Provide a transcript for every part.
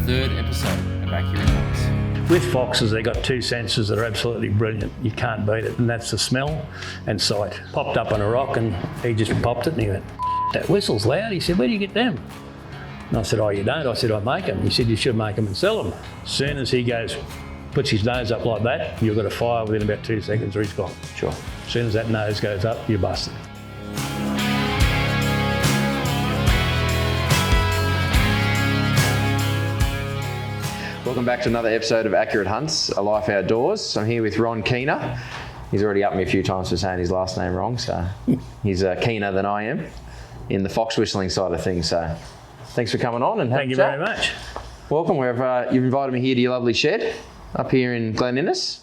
third episode of Accurate Hunts. With foxes, they got two senses that are absolutely brilliant. You can't beat it, and that's the smell and sight. Popped up on a rock, and he just popped it, and he went, "That whistle's loud." He said, "Where do you get them?" And I said, "Oh, you don't?" I said, "I make them." He said, "You should make them and sell them." As soon as he goes, puts his nose up like that, you've got a fire within about 2 seconds, or he's gone. Sure. As soon as that nose goes up, you're busted. Welcome back to another episode of Accurate Hunts, A Life Outdoors. I'm here with Ron Kiehne. He's already upped me a few times for saying his last name wrong, so he's keener than I am in the fox whistling side of things. So thanks for coming on and Thank you very much. Welcome. You've invited me here to your lovely shed up here in Glen Innes.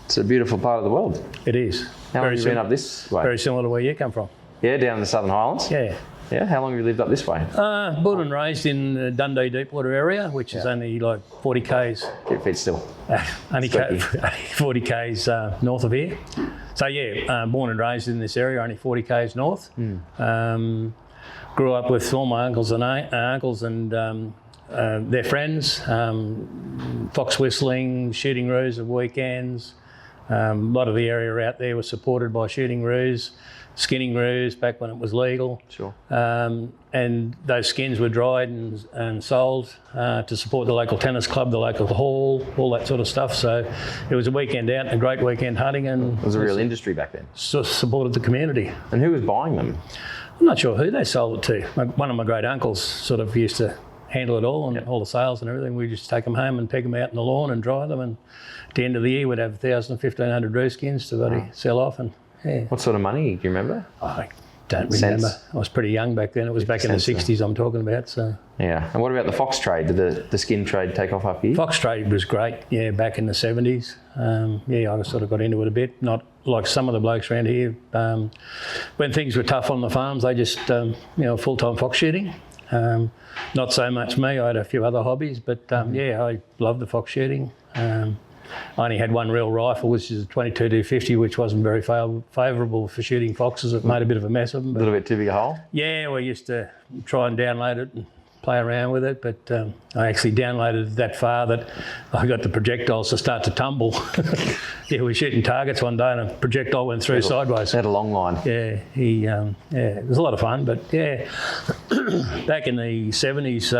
It's a beautiful part of the world. It is. How long have you been up this way? Very similar to where you come from. Yeah, down in the Southern Highlands? Yeah. Yeah, how long have you lived up this way? Born and raised in the Dundee Deepwater area, which is only like 40 k's. Get fit still. Only 40 k's north of here. So yeah, born and raised in this area, only 40 k's north. Grew up with all my uncles and their friends, fox whistling, shooting roos of weekends. A lot of the area out there was supported by shooting roos, skinning roos back when it was legal. Sure. And those skins were dried and sold to support the local tennis club, the local hall, all that sort of stuff. So it was a weekend out, a great weekend hunting, and it was a real industry back then. Supported the community. And who was buying them? I'm not sure who they sold it to. One of my great uncles sort of used to handle it all, and all the sales and everything. We just take them home and peg them out in the lawn and dry them, and at the end of the year we'd have 1,000, 1,500 roo skins to sell off. And yeah. What sort of money, do you remember? I don't remember. I was pretty young back then. It was back in the 60s I'm talking about. So yeah. And what about the fox trade? Did the skin trade take off up here? Fox trade was great, yeah, back in the 70s. I sort of got into it a bit, not like some of the blokes around here. When things were tough on the farms, they just, full-time fox shooting. Not so much me. I had a few other hobbies, but I loved the fox shooting. I only had one real rifle, which is a 22 250, which wasn't very favourable for shooting foxes. It made a bit of a mess of them. A little bit too big a hole? Yeah, we used to try and download it and play around with it, but I actually downloaded it that far that I got the projectiles to start to tumble. We were shooting targets one day and a projectile went through sideways. Had a long line. Yeah, it was a lot of fun, but yeah, back in the 70s,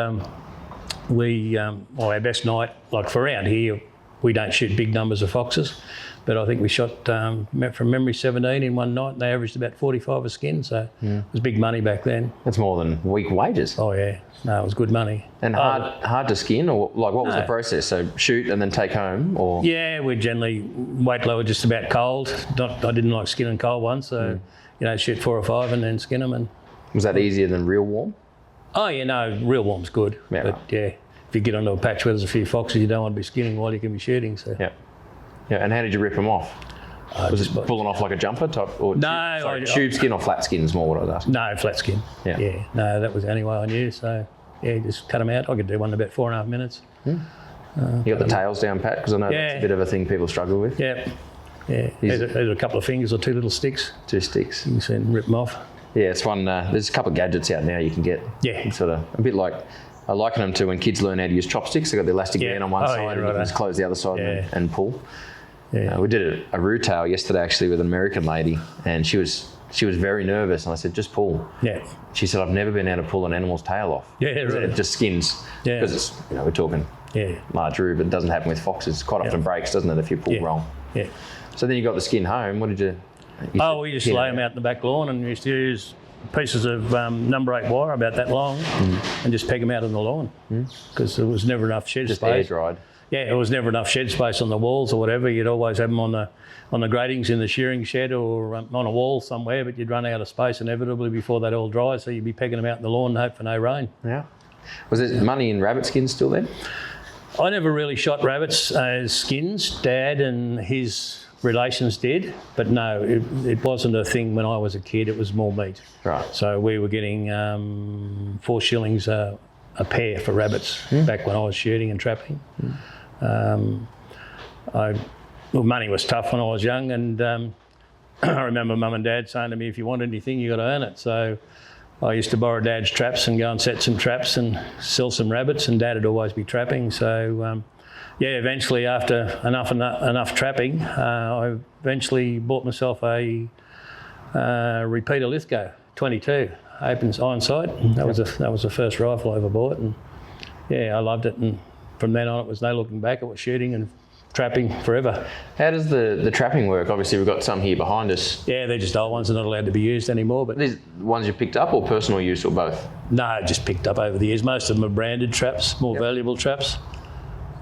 our best night, like for around here, we don't shoot big numbers of foxes, but I think we shot, from memory, 17 in one night, and they averaged about 45 a skin, so it was big money back then. That's more than week wages. Oh yeah, no, it was good money. And hard to skin, or like what was the process? So shoot and then take home, or? Yeah, we'd generally weight lower just about cold. I didn't like skinning cold ones, so shoot 4 or 5 and then skin them. And was that easier than real warm? Oh yeah, no, real warm's good, but yeah. If you get onto a patch where there's a few foxes, you don't want to be skinning while you can be shooting. So. Yeah. And how did you rip them off? Was it pulling off like a jumper type? Or no. Tube skin or flat skin is more what I was asking. No, flat skin. Yeah. No, that was the only way I knew. So, yeah, just cut them out. I could do one in about 4.5 minutes. You got the tails down pat? Because I know that's a bit of a thing people struggle with. Yeah. There's a couple of fingers or 2 little sticks. 2 sticks. You can rip them off. Yeah, it's one. There's a couple of gadgets out now you can get. Yeah. It's sort of a bit like, I liken them to when kids learn how to use chopsticks. They've got the elastic band on one side and you can just close the other side and pull. Yeah. We did a roo tail yesterday actually with an American lady, and she was very nervous, and I said, just pull. Yeah. She said, I've never been able to pull an animal's tail off. Yeah, right. It just skins. Yeah. Because it's, we're talking large roo, but it doesn't happen with foxes. Quite often breaks, doesn't it, if you pull wrong. Yeah. So then you got the skin home. What did you we just lay them out in the back lawn, and we used to use pieces of number 8 wire about that long and just peg them out on the lawn because there was never enough shed space. Just air dried. Yeah, there was never enough shed space on the walls or whatever. You'd always have them on the gratings in the shearing shed or on a wall somewhere, but you'd run out of space inevitably before they'd all dry, so you'd be pegging them out in the lawn and hope for no rain. Yeah. Was there money in rabbit skins still then? I never really shot rabbits as skins. Dad and his relations did, but no, it wasn't a thing when I was a kid. It was more meat. Right. So we were getting 4 shillings a pair for rabbits back when I was shooting and trapping. Money was tough when I was young, and I remember Mum and Dad saying to me, if you want anything, you got to earn it. So I used to borrow Dad's traps and go and set some traps and sell some rabbits, and Dad would always be trapping. So, eventually after enough trapping, I eventually bought myself a repeater Lithgow 22 open iron sight. That was the first rifle I ever bought, and I loved it. And from then on, it was no looking back. It was shooting and trapping forever. How does the trapping work? Obviously, we've got some here behind us. Yeah, they're just old ones. They're not allowed to be used anymore. But These ones you picked up or personal use or both? No, just picked up over the years. Most of them are branded traps, more valuable traps.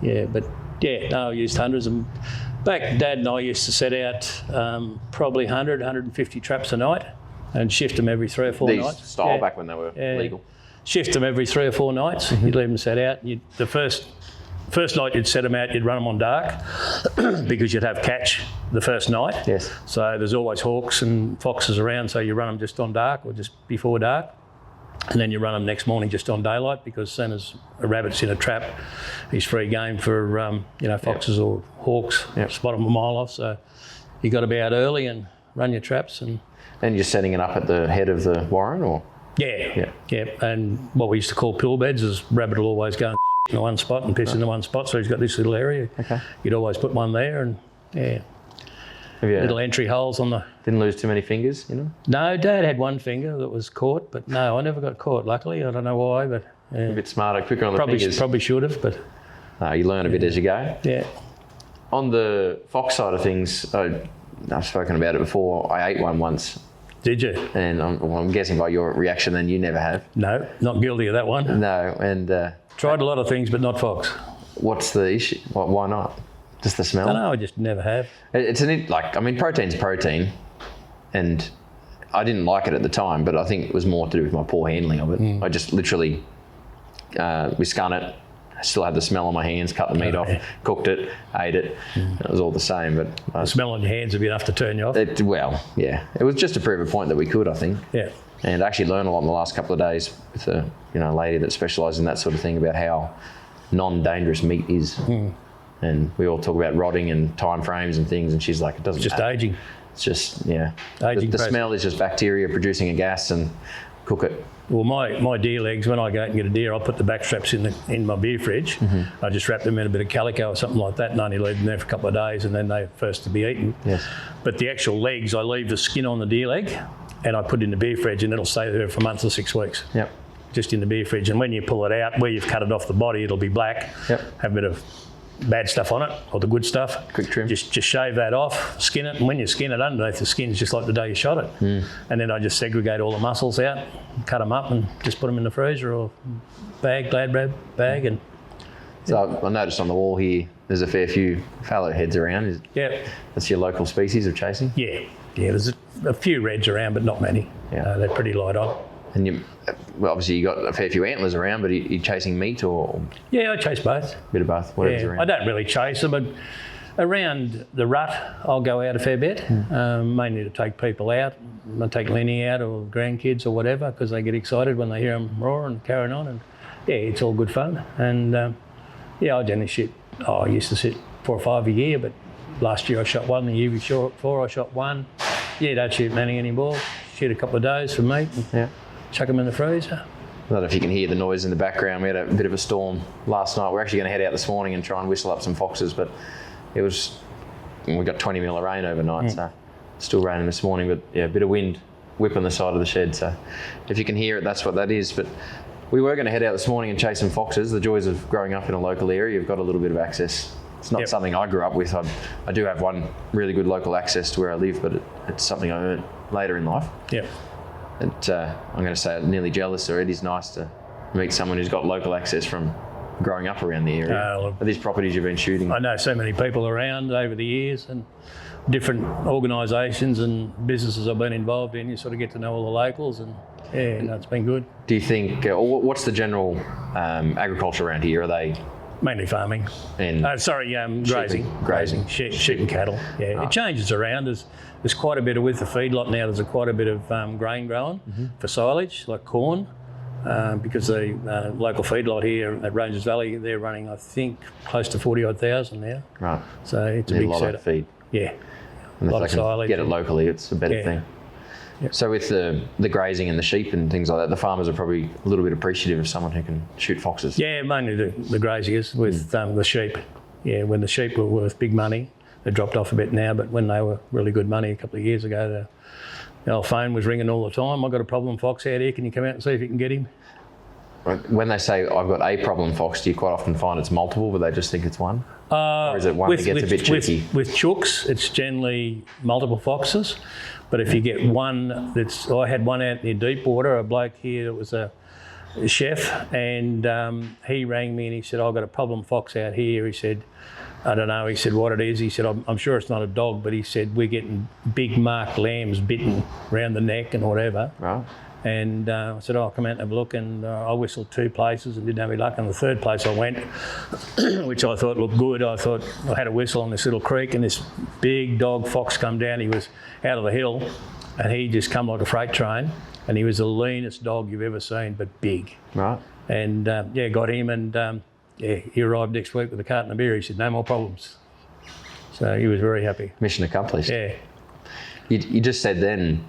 Yeah, but I used hundreds. And back, Dad and I used to set out probably 100, 150 traps a night and shift them every 3 or 4 nights. These style back when they were legal? Shift them every 3 or 4 nights. You'd leave them set out. The first night you'd set them out, you'd run them on dark because you'd have catch the first night. Yes. So there's always hawks and foxes around, so you run them just on dark or just before dark. And then you run them next morning just on daylight, because as soon as a rabbit's in a trap, he's free game for foxes or hawks. Spot them a mile off. So you got to be out early and run your traps. And you're setting it up at the head of the warren, or? Yeah. And what we used to call pill beds is rabbit will always go and in one spot and piss into one spot. So he's got this little area. Okay. You'd always put one there, and little entry holes on the. Didn't lose too many fingers, you know? No, Dad had one finger that was caught, but no, I never got caught. Luckily, I don't know why, but a bit smarter, quicker on the fingers. Probably should have, but you learn a bit as you go. Yeah. On the fox side of things, I've spoken about it before. I ate one once. Did you? And I'm guessing by your reaction, then you never have. No, not guilty of that one. No, and tried a lot of things, but not fox. What's the issue? Why not? Just the smell? I don't know. I just never have. Protein's protein, and I didn't like it at the time, but I think it was more to do with my poor handling of it. I just literally we scun it. I still had the smell on my hands. Cut the meat off, cooked it, ate it. It was all the same. But the smell on your hands would be enough to turn you off. It was just to prove a point that we could, I think. Yeah. And I actually learned a lot in the last couple of days with a lady that specialises in that sort of thing about how non-dangerous meat is. And we all talk about rotting and time frames and things, and she's like, it doesn't matter. Aging. It's just, Aging the smell is just bacteria producing a gas, and cook it. Well, my deer legs, when I go out and get a deer, I put the back straps in my beer fridge. I just wrap them in a bit of calico or something like that, and only leave them there for a couple of days, and then they're first to be eaten. Yes. But the actual legs, I leave the skin on the deer leg, and I put it in the beer fridge, and it'll stay there for months or 6 weeks. Yep. Just in the beer fridge. And when you pull it out, where you've cut it off the body, it'll be black. Yep. Have a bit of bad stuff on it, or the good stuff. Quick trim. Just shave that off, skin it, and when you skin it underneath, the skin's just like the day you shot it. And then I just segregate all the muscles out, cut them up, and just put them in the freezer or glad bag. And so I noticed on the wall here, there's a fair few fallow heads around. That's your local species of chasing? Yeah, there's a few reds around, but not many. They're pretty light on. And obviously you got a fair few antlers around, but are you chasing meat or? Yeah, I chase both. Bit of both, whatever's around. I don't really chase them, but around the rut, I'll go out a fair bit, mainly to take people out. I take Lenny out or grandkids or whatever, because they get excited when they hear them roar and carrying on. And it's all good fun. And I generally shoot. I used to shoot 4 or 5 a year, but last year I shot one. The year before I shot one. Don't shoot many anymore. Shoot a couple of days for meat. Chuck them in the freezer. I don't know if you can hear the noise in the background. We had a bit of a storm last night. We're actually going to head out this morning and try and whistle up some foxes, but we got 20 mil of rain overnight, so it's still raining this morning, but a bit of wind whipping the side of the shed. So if you can hear it, that's what that is. But we were going to head out this morning and chase some foxes. The joys of growing up in a local area, you've got a little bit of access. It's not something I grew up with. I do have one really good local access to where I live, but it's something I earned later in life. I'm going to say I'm nearly jealous, or it is nice to meet someone who's got local access from growing up around the area. Are these properties you've been shooting? I know so many people around over the years, and different organisations and businesses I've been involved in. You sort of get to know all the locals, and it's been good. Do you think, what's the general agriculture around here? Are they mainly farming? And grazing, sheep and cattle. It changes around. There's quite a bit with the feedlot now. There's quite a bit of grain growing for silage, like corn, because the local feedlot here at Ranges Valley, they're running, I think, close to 40,000 now. So it's a big lot setup. Of feed. Yeah, and a lot if of they can silage. Get it locally, it's a better thing. So with the grazing and the sheep and things like that, the farmers are probably a little bit appreciative of someone who can shoot foxes. Yeah, mainly the graziers with the sheep. Yeah, when the sheep were worth big money, they dropped off a bit now, but when they were really good money a couple of years ago, the old phone was ringing all the time. I've got a problem fox out here, can you come out and see if you can get him? When they say I've got a problem fox, do you quite often find it's multiple, but they just think it's one? Or is it one that gets a bit tricky? With chooks, it's generally multiple foxes. But if you get one I had one out near Deepwater, a bloke here that was a chef, and he rang me and he said, I've got a problem fox out here. He said, I don't know. He said, what it is. He said, I'm sure it's not a dog, but he said, we're getting big marked lambs bitten around the neck and whatever. Right. And I said, I'll come out and have a look. And I whistled 2 places and didn't have any luck. And the 3rd place I went, which I thought looked good, I thought I had a whistle on this little creek and this big dog fox come down. He was out of the hill and he just come like a freight train. And he was the leanest dog you've ever seen, but big. Right. And got him, and he arrived next week with a carton of beer. He said, no more problems. So he was very happy. Mission accomplished. Yeah. You just said then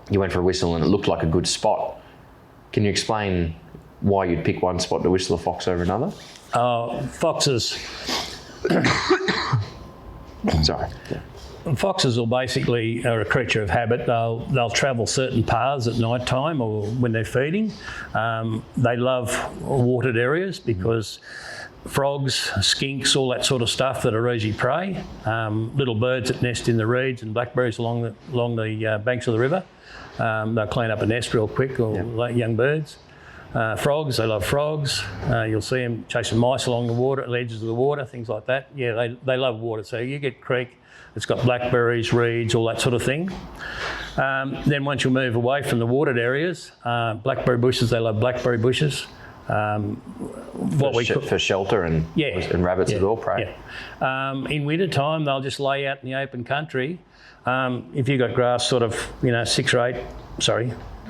you went for a whistle and it looked like a good spot. Can you explain why you'd pick one spot to whistle a fox over another? Foxes. Sorry. Yeah. Foxes basically are a creature of habit. They'll travel certain paths at night time or when they're feeding. They love watered areas because frogs, skinks, all that sort of stuff that are easy prey. Little birds that nest in the reeds and blackberries along the banks of the river. They'll clean up a nest real quick, or young birds. Frogs, they love frogs. You'll see them chasing mice along the water, edges of the water, things like that. Yeah, they love water. So you get creek, it's got blackberries, reeds, all that sort of thing. Then once you move away from the watered areas, blackberry bushes, they love blackberry bushes. For shelter and rabbits as well, prey. Yeah. In winter time, they'll just lay out in the open country. If you've got grass sort of, 1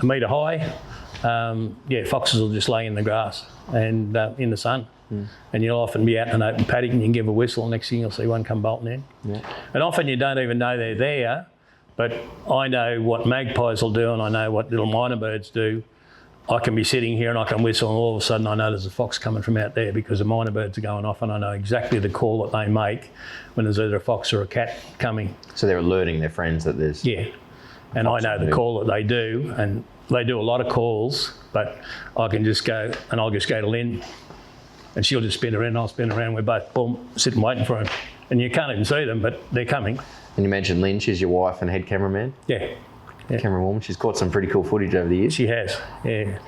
metre high, foxes will just lay in the grass and in the sun. And you'll often be out in an open paddock and you can give a whistle, and next thing you'll see one come bolting in. Yeah. And often you don't even know they're there, but I know what magpies will do and I know what little minor birds do. I can be sitting here and I can whistle, and all of a sudden I know there's a fox coming from out there because the minor birds are going off, and I know exactly the call that they make when there's either a fox or a cat coming. So they're alerting their friends that there's... Yeah. And I know the call that they do, and they do a lot of calls, but I can just go, and I'll just go to Lynn, and she'll just spin around, I'll spin around, we're both sitting waiting for him. And you can't even see them, but they're coming. And you mentioned Lynn, she's your wife and head cameraman? Yeah. Camerawoman. She's caught some pretty cool footage over the years. She has, yeah.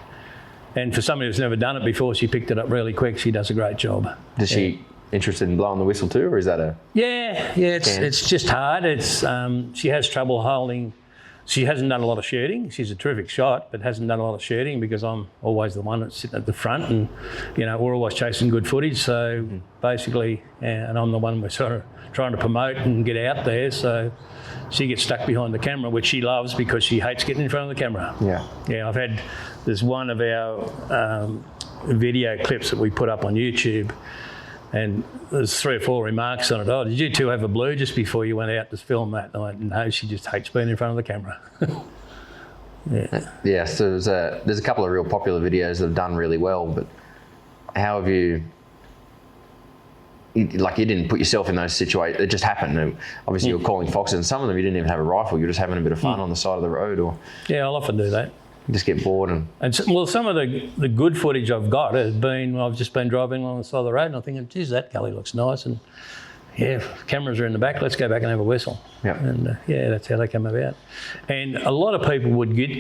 And for somebody who's never done it before, she picked it up really quick. She does a great job. Does she interested in blowing the whistle too, or is that a... Yeah, it's just hard. It's she has trouble holding. She hasn't done a lot of shooting. She's a terrific shot, but hasn't done a lot of shooting because I'm always the one that's sitting at the front, and we're always chasing good footage. So basically, and I'm the one we're sort of trying to promote and get out there. So she gets stuck behind the camera, which she loves because she hates getting in front of the camera. Yeah. There's one of our video clips that we put up on YouTube. And there's 3 or 4 remarks on it. Oh, did you 2 have a blue just before you went out to film that? And I went, no, she just hates being in front of the camera. Yeah, so there's a couple of real popular videos that have done really well, but how have you didn't put yourself in those situations, it just happened. Obviously you were calling foxes, and some of them you didn't even have a rifle, you were just having a bit of fun on the side of the road, or... Yeah, I'll often do that. You just get bored some of the good footage I've got has been, I've just been driving along the side of the road and I'm thinking, geez, that gully looks nice, and cameras are in the back, let's go back and have a whistle. Yeah. And that's how they come about. And a lot of people would get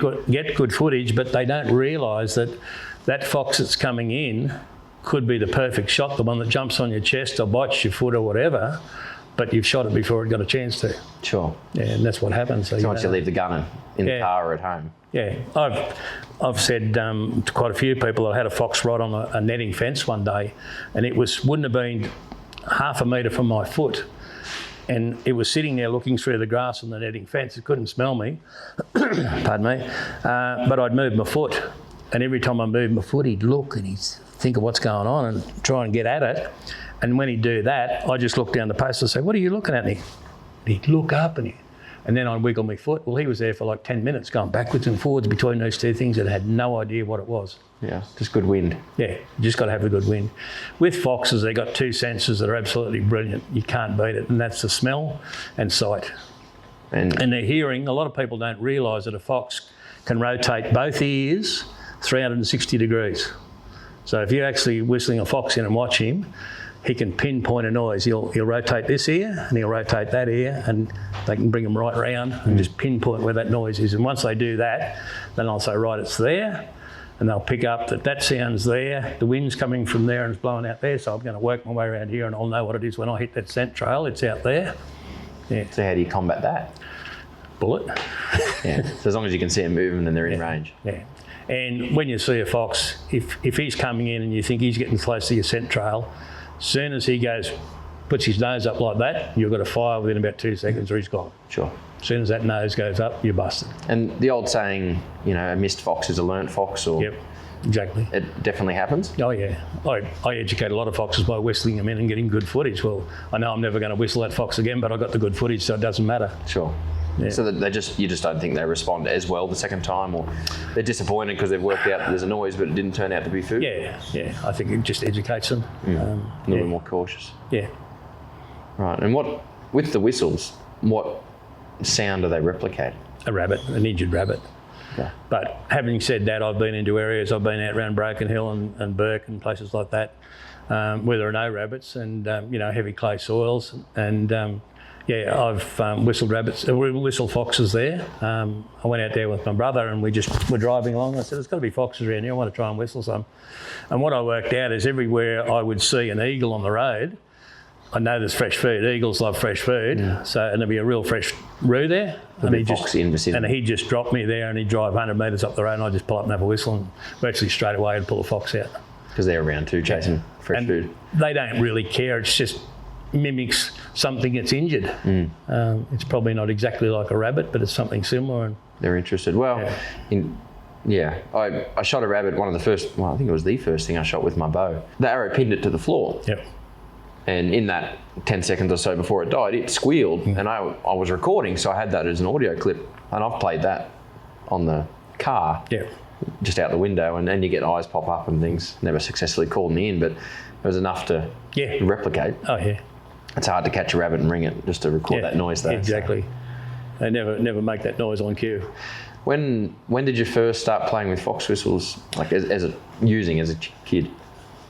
good footage, but they don't realise that fox that's coming in could be the perfect shot, the one that jumps on your chest or bites your foot or whatever, but you've shot it before it got a chance to. Sure. Yeah, and that's what happens. So once you leave the gun in the car or at home. Yeah, I've said to quite a few people that I had a fox right on a netting fence one day, and it wouldn't have been half a metre from my foot, and it was sitting there looking through the grass on the netting fence. It couldn't smell me, pardon me, but I'd moved my foot, and every time I moved my foot, he'd look and he'd think of what's going on and try and get at it. And when he'd do that, I just looked down the post and say, "What are you looking at?" And he'd look up and and then I'd wiggle my foot. Well, he was there for like 10 minutes going backwards and forwards between those two things and had no idea what it was. Yeah, just good wind. Yeah, you just got to have a good wind. With foxes, they've got two senses that are absolutely brilliant. You can't beat it, and that's the smell and sight. And their hearing. A lot of people don't realise that a fox can rotate both ears 360 degrees. So if you're actually whistling a fox in and watch him, he can pinpoint a noise. He'll rotate this ear and he'll rotate that ear, and they can bring them right round and just pinpoint where that noise is. And once they do that, then I'll say, right, it's there. And they'll pick up that sound's there, the wind's coming from there and it's blowing out there, so I'm going to work my way around here and I'll know what it is when I hit that scent trail. It's out there. Yeah. So how do you combat that? Bullet. Yeah. So as long as you can see them moving and they're in range. Yeah. And when you see a fox, if he's coming in and you think he's getting close to your scent trail, as soon as he puts his nose up like that, you've got to fire within about 2 seconds or he's gone. Sure. As soon as that nose goes up, you're busted. And the old saying, a missed fox is a learnt fox, or... Yep, exactly. It definitely happens? Oh, yeah. I educate a lot of foxes by whistling them in and getting good footage. Well, I know I'm never going to whistle that fox again, but I got the good footage, so it doesn't matter. Sure. Yeah. So that you just don't think they respond as well the second time, or they're disappointed because they've worked out that there's a noise but it didn't turn out to be food? Yeah. I think it just educates them. A little bit more cautious. Yeah. Right. And with the whistles, what sound do they replicate? A rabbit, an injured rabbit. Okay. But having said that, I've been into areas, I've been out around Broken Hill and Burke and places like that, where there are no rabbits and, heavy clay soils. And, I've whistled whistled foxes there. I went out there with my brother and we just were driving along. I said, there's got to be foxes around here. I want to try and whistle some. And what I worked out is everywhere I would see an eagle on the road, I know there's fresh food. Eagles love fresh food, and there'd be a real fresh roo there. And he'd just drop me there, and he'd drive 100 metres up the road, and I'd just pull up and have a whistle, and virtually straight away I'd pull a fox out. Because they're around too, chasing fresh food. They don't really care. It's just mimics something that's injured. It's probably not exactly like a rabbit, but it's something similar. And they're interested. Well, I shot a rabbit. I think it was the first thing I shot with my bow. The arrow pinned it to the floor. Yep. And in that 10 seconds or so before it died, it squealed, and I was recording, so I had that as an audio clip, and I've played that on the car, just out the window, and then you get eyes pop up and things. Never successfully called me in, but it was enough to replicate. Oh, yeah. It's hard to catch a rabbit and ring it just to record that noise, though. Exactly. So. They never make that noise on cue. When did you first start playing with fox whistles, like as a kid?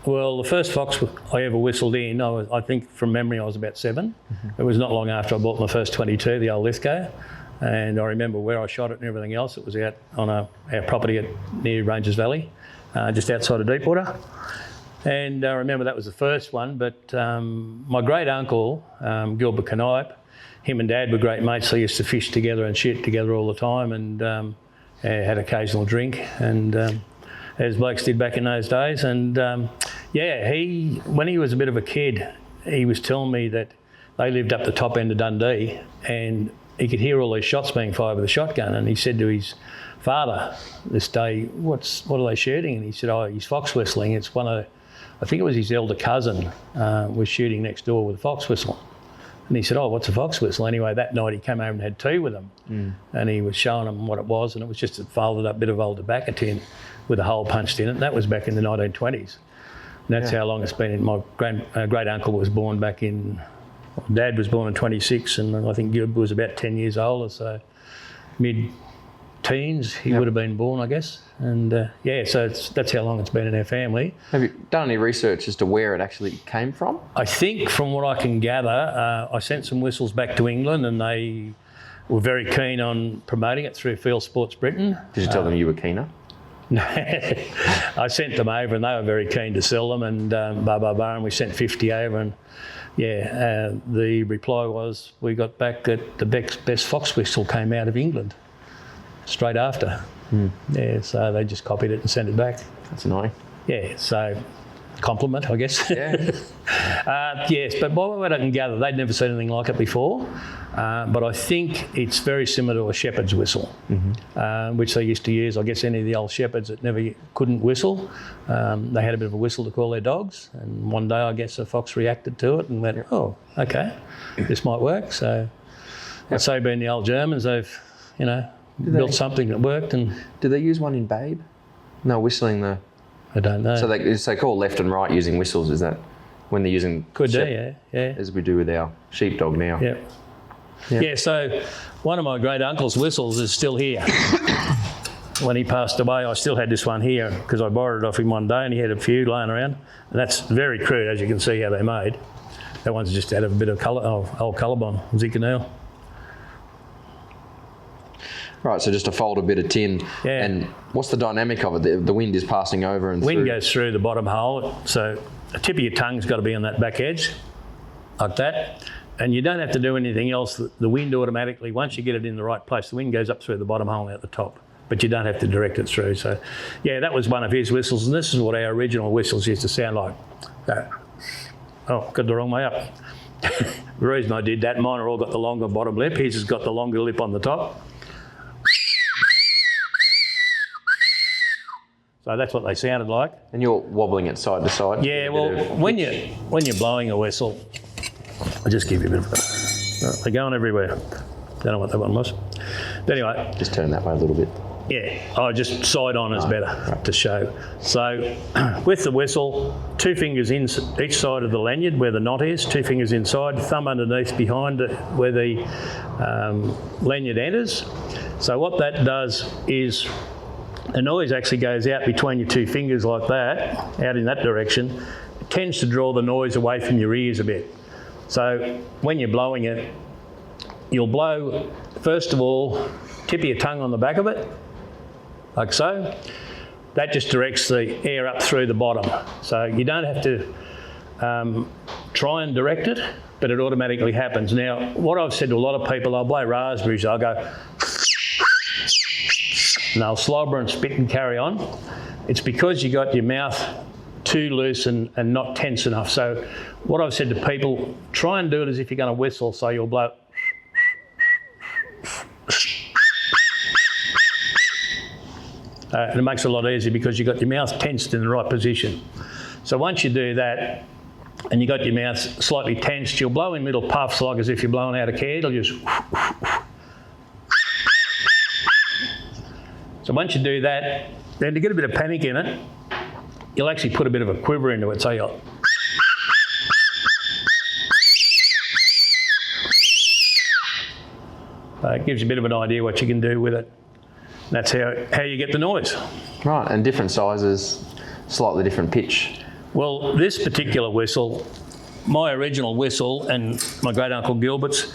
Well, the first fox I ever whistled in, I think from memory I was about 7. It was not long after I bought my first 22, the old Lithgow, and I remember where I shot it and everything else. It was out on our property near Ranges Valley, just outside of Deepwater. And I remember that was the first one, but my great uncle, Gilbert Knipe, him and Dad were great mates. They used to fish together and shoot together all the time, and had occasional drink, and as blokes did back in those days. And when he was a bit of a kid, he was telling me that they lived up the top end of Dundee, and he could hear all these shots being fired with a shotgun. And he said to his father this day, what are they shooting? And he said, he's fox whistling. It's I think it was his elder cousin was shooting next door with a fox whistle. And he said, what's a fox whistle? Anyway, that night he came over and had tea with them, and he was showing them what it was, and it was just a folded up bit of old tobacco tin with a hole punched in it. And that was back in the 1920s. And that's how long it's been. My great uncle was born back in, Dad was born in 26, and I think Gilbert was about 10 years older, so mid-teens he would have been born, I guess. And so that's how long it's been in our family. Have you done any research as to where it actually came from? I think from what I can gather, I sent some whistles back to England, and they were very keen on promoting it through Field Sports Britain. Did you tell them you were keener? No, I sent them over and they were very keen to sell them, and and we sent 50 over, and the reply was we got back that the best fox whistle came out of England straight after. Yeah, so they just copied it and sent it back. That's annoying. Yeah, so compliment, I guess. Yeah. Yes, but by what I can gather, they'd never seen anything like it before. But I think it's very similar to a shepherd's whistle, which they used to use. I guess any of the old shepherds that couldn't whistle, they had a bit of a whistle to call their dogs. And one day, I guess, a fox reacted to it and went, "Oh, okay, this might work." So, I'd say being the old Germans, they've, built something that worked. And do they use one in Babe? No, whistling the... I don't know. So they call left and right using whistles, is that when they're using... Could do, yeah. As we do with our sheepdog now. Yeah. Yeah, so one of my great uncle's whistles is still here. When he passed away, I still had this one here because I borrowed it off him one day and he had a few laying around. And that's very crude, as you can see how they're made. That one's just out of a bit of colour, old colorbond, zinc-and-nail. Right, so just a folded bit of tin. Yeah. And what's the dynamic of it? The wind is passing over and wind goes through the bottom hole, so the tip of your tongue's got to be on that back edge, like that. And you don't have to do anything else. The wind automatically, once you get it in the right place, the wind goes up through the bottom hole out the top. But you don't have to direct it through. So, yeah, that was one of his whistles, and this is what our original whistles used to sound like. Oh, got the wrong way up. The reason I did that, mine are all got the longer bottom lip. His has got the longer lip on the top. So that's what they sounded like. And you're wobbling it side to side? Yeah, well, when you're blowing a whistle, I'll just give you a bit of that. They're going everywhere. Don't know what that one was. But anyway. Just turn that way a little bit. Yeah, just side on is better to show. So with the whistle, 2 fingers in each side of the lanyard where the knot is, 2 fingers inside, thumb underneath behind it where the lanyard enters. So what that does is the noise actually goes out between your 2 fingers like that, out in that direction. It tends to draw the noise away from your ears a bit. So when you're blowing it, you'll blow, first of all, tip of your tongue on the back of it, like so. That just directs the air up through the bottom. So you don't have to try and direct it, but it automatically happens. Now, what I've said to a lot of people, I'll blow raspberries, I'll go, and they'll slobber and spit and carry on. It's because you got your mouth too loose and not tense enough. So what I've said to people, try and do it as if you're going to whistle, so you'll blow. And it makes it a lot easier because you've got your mouth tensed in the right position. So once you do that and you've got your mouth slightly tensed, you'll blow in little puffs like as if you're blowing out a candle. Just. So once you do that, then to get a bit of panic in it, you'll actually put a bit of a quiver into it. So you'll. It gives you a bit of an idea what you can do with it. That's how you get the noise. Right, and different sizes, slightly different pitch. Well, this particular whistle, my original whistle and my great uncle Gilbert's,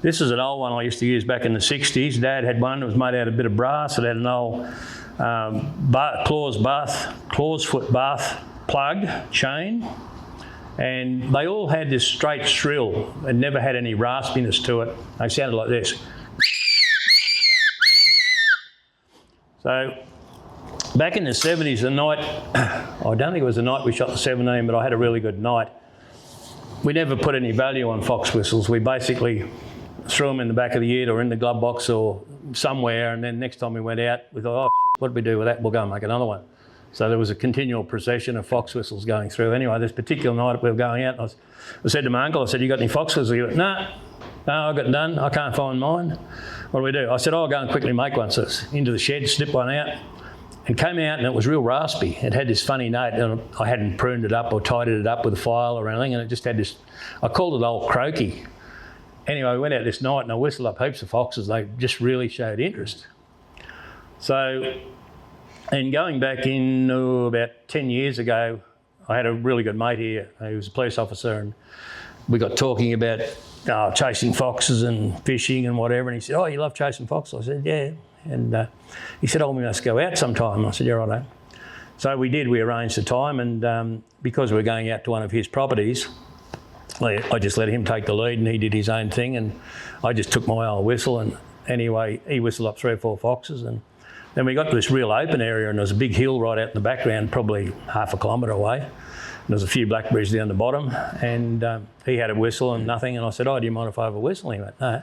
this is an old one I used to use back in the 60s. Dad had one that was made out of a bit of brass. It had an old claws foot bath plug chain. And they all had this straight shrill. It never had any raspiness to it. They sounded like this. So back in the 70s, the night, I don't think it was the night we shot the 17, but I had a really good night. We never put any value on fox whistles. We basically threw them in the back of the yurt or in the glove box or somewhere, and then next time we went out, we thought, what do we do with that? We'll go and make another one. So there was a continual procession of fox whistles going through. Anyway, this particular night we were going out, and I said to my uncle, I said, you got any fox whistles? He went, no, I got none. I can't find mine. What do we do? I said, I'll go and quickly make one. So into the shed, snipped one out, and came out, and it was real raspy. It had this funny note, and I hadn't pruned it up or tidied it up with a file or anything, and it just had this, I called it old croaky. Anyway, we went out this night, and I whistled up heaps of foxes. They just really showed interest. So, and going back in about 10 years ago, I had a really good mate here who was a police officer, and we got talking about chasing foxes and fishing and whatever, and he said, you love chasing foxes? I said, yeah. And he said, we must go out sometime. I said, yeah, righto. So we did, we arranged a time, and because we were going out to one of his properties, I just let him take the lead, and he did his own thing, and I just took my old whistle, and anyway, he whistled up 3 or 4 foxes, and then we got to this real open area, and there was a big hill right out in the background, probably half a kilometre away. There was a few blackberries down the bottom, and he had a whistle and nothing, and I said, do you mind if I have a whistle? And he went, no.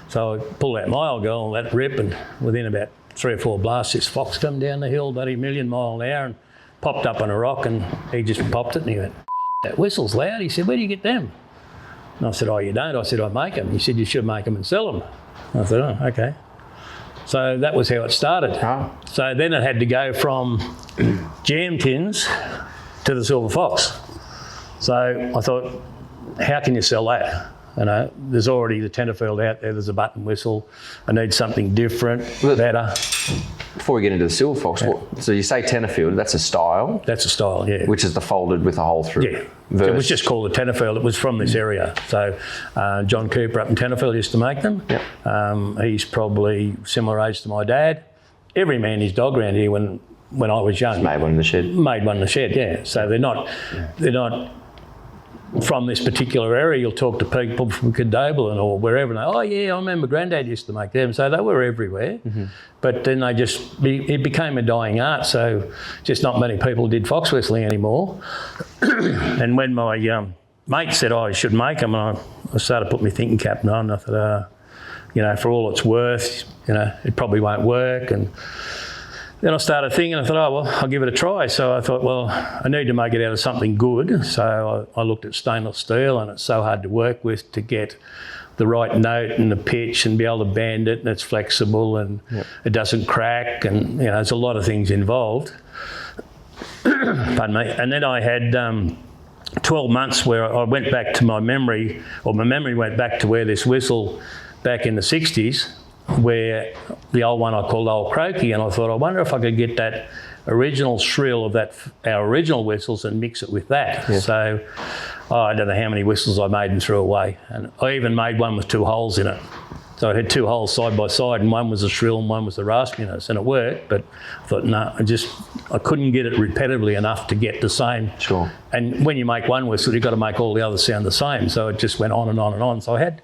So I pulled out my old girl and let rip, and within about 3 or 4 blasts, this fox come down the hill about a million mile an hour and popped up on a rock, and he just popped it, and he went, that whistle's loud. He said, where do you get them? And I said, oh, you don't? I said, I make them. He said, you should make them and sell them. I said, oh, okay. So that was how it started. Oh. So then it had to go from jam tins to the Silva Fox. So I thought, how can you sell that? You know, there's already the Tenterfield out there, there's a button whistle. I need something different, better. Before we get into the Silva Fox, so you say Tenterfield, that's a style? That's a style, yeah. Which is the folded with a hole through. Yeah. It was just called the Tenterfield. It was from this area. So John Cooper up in Tenterfield used to make them. Yep. He's probably similar age to my dad. Every man his dog around here when I was young. Just made one in the shed. Made one in the shed, yeah. So they're not from this particular area. You'll talk to people from Cadobelin or wherever, and they, oh yeah, I remember Granddad used to make them. So they were everywhere. Mm-hmm. But then it became a dying art. So just not many people did fox whistling anymore. And when my mate said, oh, I should make them, and I started putting my thinking cap on, I thought, you know, for all it's worth, you know, it probably won't work. And then I started thinking, I thought, oh, well, I'll give it a try. So I thought, well, I need to make it out of something good. So I looked at stainless steel, and it's so hard to work with to get the right note and the pitch and be able to bend it, and it's flexible and it doesn't crack, and, you know, there's a lot of things involved. Pardon me. And then I had 12 months where I went back to my memory, or my memory went back to where this whistle back in the 60s, where the old one I called Old Croaky, and I thought, I wonder if I could get that original shrill of our original whistles and mix it with that. Yeah. So I don't know how many whistles I made and threw away. And I even made one with 2 holes in it. So I had 2 holes side by side, and one was the shrill and one was the raspiness, and it worked. But I thought, no, I couldn't get it repetitively enough to get the same. Sure. And when you make one whistle, you've got to make all the others sound the same. So it just went on and on and on. So I had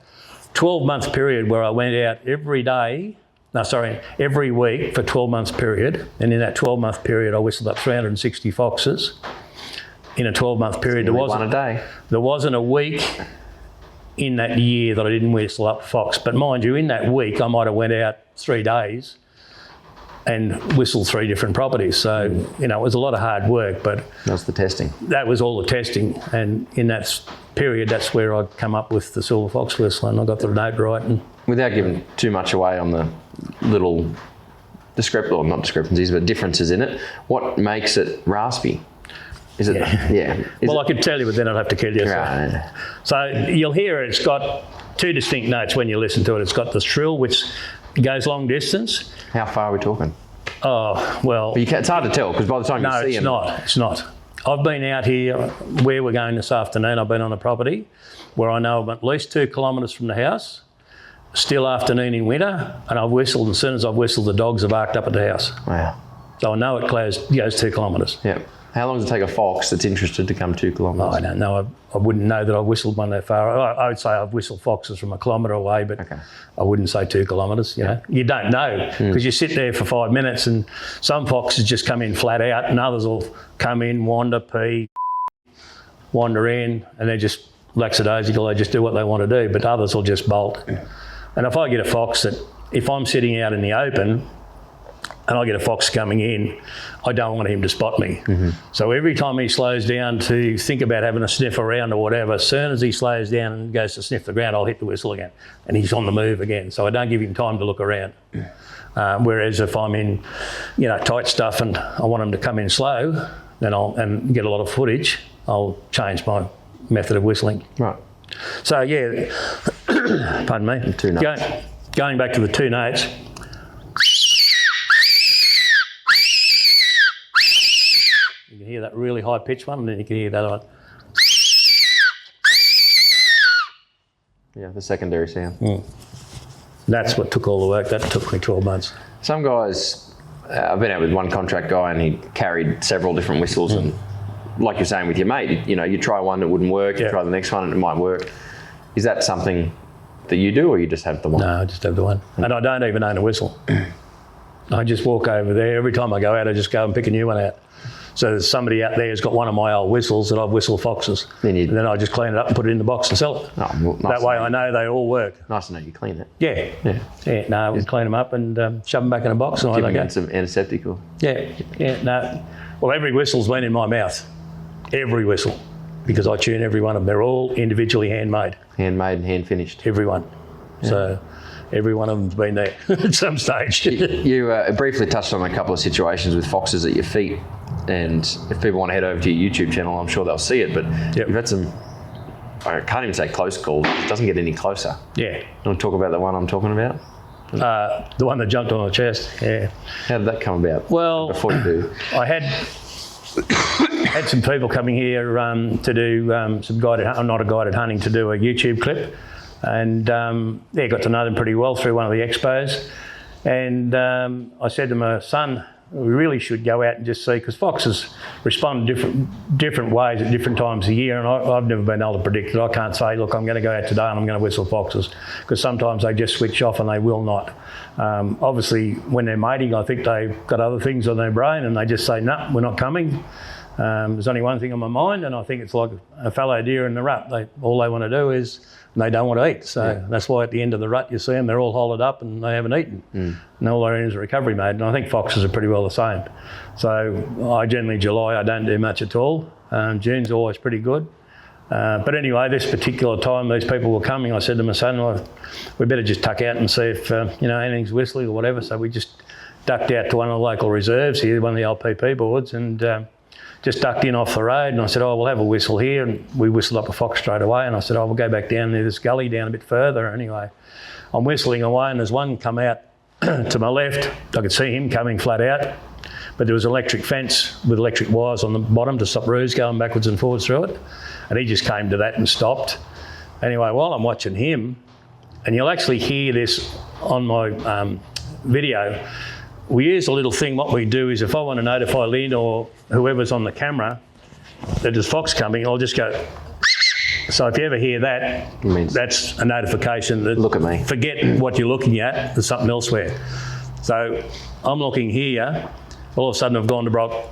12-month period where I went out every week for 12 months period. And in that 12-month period, I whistled up 360 foxes. In a 12-month period, there wasn't a week in that year that I didn't whistle up a fox. But mind you, in that week, I might have went out 3 days and whistled 3 different properties. So, you know, it was a lot of hard work, but that was the testing. That was all the testing. And in that period, that's where I come up with the Silva Fox Whistle, and I got the note right. And without giving too much away on the little not discrepancies, but differences in it, what makes it raspy? Is it? Yeah. Well, I could tell you, but then I'd have to kill you. Right. So you'll hear it's got 2 distinct notes when you listen to it. It's got the shrill, which goes long distance. How far are we talking? Oh, well. But it's hard to tell, because by the time you see them. No, it's not. I've been out here where we're going this afternoon. I've been on a property where I know I'm at least 2 kilometres from the house, still afternoon in winter, and I've whistled, and as soon as I've whistled, the dogs have barked up at the house. Wow. So I know it goes 2 kilometres. Yeah. How long does it take a fox that's interested to come 2 kilometres? Oh, I don't know. I wouldn't know that I've whistled one that far. I would say I've whistled foxes from 1 kilometre away, but I wouldn't say 2 kilometres. You know, you don't know, because you sit there for 5 minutes, and some foxes just come in flat out, and others will come in, wander, pee, wander in, and they're just lackadaisical. They just do what they want to do, but others will just bolt. And if I get a fox that, if I'm sitting out in the open and I get a fox coming in, I don't want him to spot me. Mm-hmm. So every time he slows down to think about having a sniff around or whatever, as soon as he slows down and goes to sniff the ground, I'll hit the whistle again, and he's on the move again. So I don't give him time to look around. Whereas if I'm in, you know, tight stuff and I want him to come in slow, then and get a lot of footage, I'll change my method of whistling. Right. So yeah, pardon me. 2 notes. Going back to the 2 notes. You can hear that really high pitched one, and then you can hear that one. Yeah, the secondary sound. That's what took all the work. That took me 12 months. Some guys, I've been out with one contract guy, and he carried several different whistles, and like you're saying with your mate, you know, you try one that wouldn't work, you try the next one and it might work. Is that something that you do, or you just have the one? No, I just have the one. And I don't even own a whistle. I just walk over there. Every time I go out, I just go and pick a new one out. So there's somebody out there who's got one of my old whistles that I've whistled foxes. And then I just clean it up and put it in the box and sell it. Oh, well, nice that way I know they all work. Nice to know you clean it. Yeah. No, we clean them up and shove them back in a box. And give them some antiseptic or? No. Well, every whistle's been in my mouth. Every whistle. Because I tune every one of them. They're all individually handmade. Handmade and hand finished. Everyone. Yeah. So every one of them's been there at some stage. You briefly touched on a couple of situations with foxes at your feet, and if people want to head over to your YouTube channel, I'm sure they'll see it, but you've had some, I can't even say close calls, it doesn't get any closer. Yeah. You want to talk about the one I'm talking about? The one that jumped on my chest, yeah. How did that come about? Well, before you do, I had some people coming here to do some guided hunting, to do a YouTube clip, and got to know them pretty well through one of the expos. And I said to my son, we really should go out and just see, because foxes respond different ways at different times of year, and I've never been able to predict it. I can't say, look, I'm going to go out today and I'm going to whistle foxes, because sometimes they just switch off and they will not. Obviously, when they're mating, I think they've got other things on their brain and they just say, no, we're not coming. There's only one thing on my mind, and I think it's like a fallow deer in the rut. All they want to do is, they don't want to eat. So that's why at the end of the rut you see them, they're all hollowed up and they haven't eaten. And all they're in is a recovery mode. And I think foxes are pretty well the same. So I generally, July, I don't do much at all. June's always pretty good. But anyway, this particular time these people were coming, I said to my son, well, we better just tuck out and see if anything's whistling or whatever. So we just ducked out to one of the local reserves here, one of the LPP boards, and just ducked in off the road, and I said, we'll have a whistle here, and we whistled up a fox straight away, and I said, we'll go back down near this gully down a bit further. Anyway, I'm whistling away, and there's one come out to my left. I could see him coming flat out, but there was an electric fence with electric wires on the bottom to stop roos going backwards and forwards through it, and he just came to that and stopped. Anyway, while I'm watching him, and you'll actually hear this on my video, we use a little thing. What we do is, if I want to notify Lynn or whoever's on the camera that there's fox coming, I'll just go. So if you ever hear that, that's a notification that, look at me. Forget what you're looking at, there's something elsewhere. So I'm looking here, all of a sudden I've gone to Brock,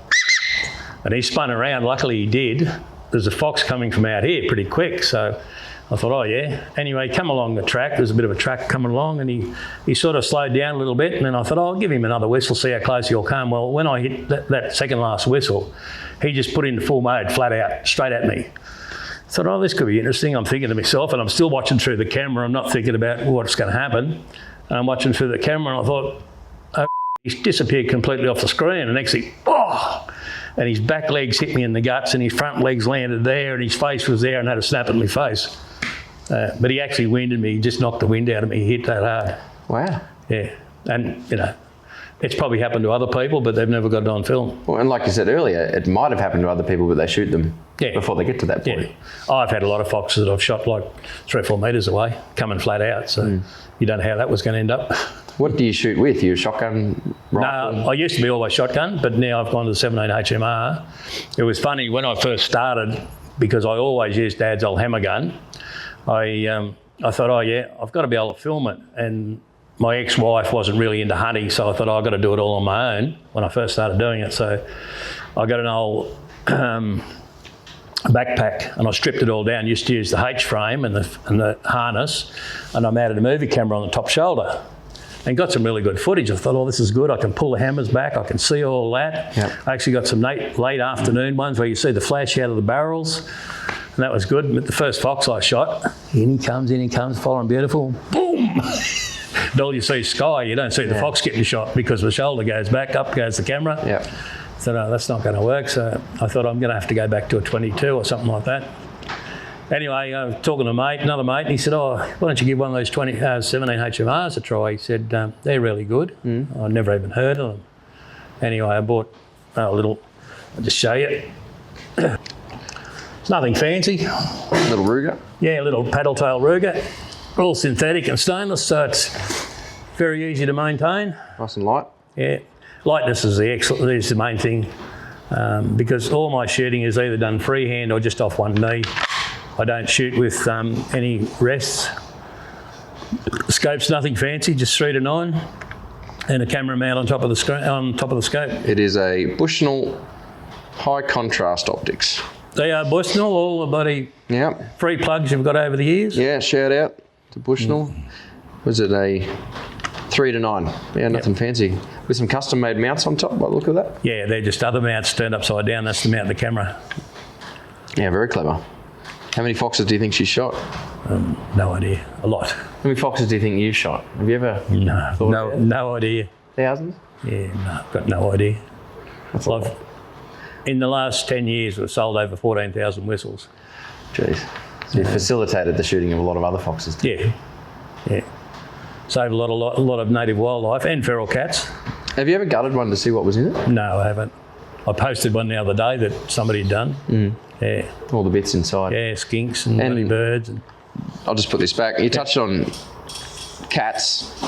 and he spun around. Luckily he did. There's a fox coming from out here pretty quick, so I thought, oh yeah. Anyway, come along the track. There's a bit of a track coming along, and he sort of slowed down a little bit, and then I thought, I'll give him another whistle, see how close he'll come. Well, when I hit that second last whistle, he just put in full mode, flat out, straight at me. I thought, this could be interesting. I'm thinking to myself, and I'm still watching through the camera. I'm not thinking about what's going to happen. And I'm watching through the camera, and I thought, he's disappeared completely off the screen. And next thing, and his back legs hit me in the guts, and his front legs landed there, and his face was there and had a snap at my face. But he actually winded me. He just knocked the wind out of me. He hit that hard. Wow. Yeah. And, it's probably happened to other people, but they've never got it on film. Well, and like you said earlier, it might have happened to other people, but they shoot them before they get to that point. Yeah. I've had a lot of foxes that I've shot like 3 or 4 metres away, coming flat out. So you don't know how that was going to end up. What do you shoot with? You a shotgun rifle? No, I used to be always shotgun, but now I've gone to the 17 HMR. It was funny, when I first started, because I always used Dad's old hammer gun, I thought, I've got to be able to film it. And my ex-wife wasn't really into hunting, so I thought, I've got to do it all on my own when I first started doing it. So I got an old backpack, and I stripped it all down. Used to use the H-frame and the harness, and I mounted a movie camera on the top shoulder and got some really good footage. I thought, this is good. I can pull the hammers back. I can see all that. Yep. I actually got some late afternoon ones where you see the flash out of the barrels, and that was good. But the first fox I shot, in he comes, following beautiful, boom. And all you see is sky. You don't see the fox getting shot, because the shoulder goes back, up goes the camera. Yep. So no, that's not going to work. So I thought, I'm going to have to go back to a 22 or something like that. Anyway, I was talking to another mate, and he said, why don't you give one of those 17 HMRs a try? He said, they're really good. I'd never even heard of them. Anyway, I bought a little, I'll just show you. It's nothing fancy. Little Ruger? Yeah, a little paddle tail Ruger. All synthetic and stainless, so it's very easy to maintain. Nice and light? Yeah. Lightness is the main thing, because all my shooting is either done freehand or just off one knee. I don't shoot with any rests. Scope's nothing fancy, just 3 to 9, and a camera mount on top of the scope. It is a Bushnell high contrast optics. They are Bushnell, all the bloody free plugs you've got over the years. Yeah, shout out to Bushnell. Was it a 3 to 9? Yeah, nothing fancy. With some custom made mounts on top, by the look of that. Yeah, they're just other mounts turned upside down. That's the mount of the camera. Yeah, very clever. How many foxes do you think she shot? No idea. A lot. How many foxes do you think you've shot? Have you ever No idea. Thousands? Yeah, no, got no idea. That's a lot. In the last 10 years, we've sold over 14,000 whistles. Jeez. So you've facilitated the shooting of a lot of other foxes too. Yeah. Saved a lot of native wildlife and feral cats. Have you ever gutted one to see what was in it? No, I haven't. I posted one the other day that somebody had done. Yeah. All the bits inside. Yeah, skinks and bloody birds. And I'll just put this back. You touched on cats.